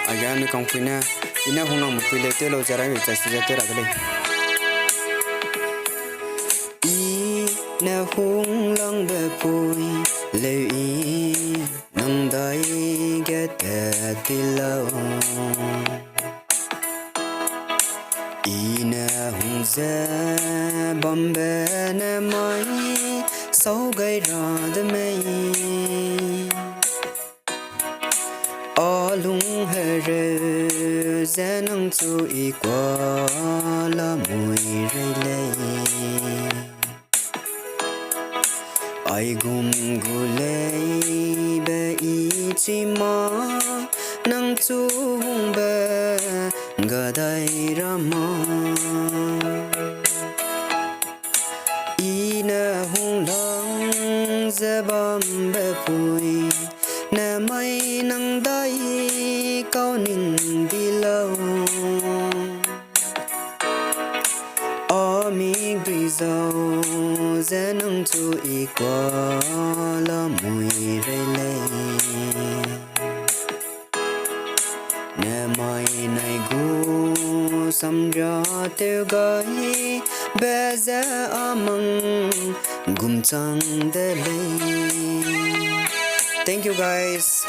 again mi kong pina ina hunang mo pile te lo jara mi chasi jate ragale I na hung lang be pui le I nang dai get ti lo I na hung za bombe na mai sau gai ra de mai lung hề ra nang chu i qua la mùi rây lê ai gum gu lê bê i chi ma nang chu hung bê ga dai ra ma i na hung lang za bam bê pui nè mai nang dai cao nín đi lâu mi gửi dầu ra nang chu i qua la mùi rây lê nè mai này gu sam ra tiêu gái bé ra amang gum chang de lê. Thank you guys.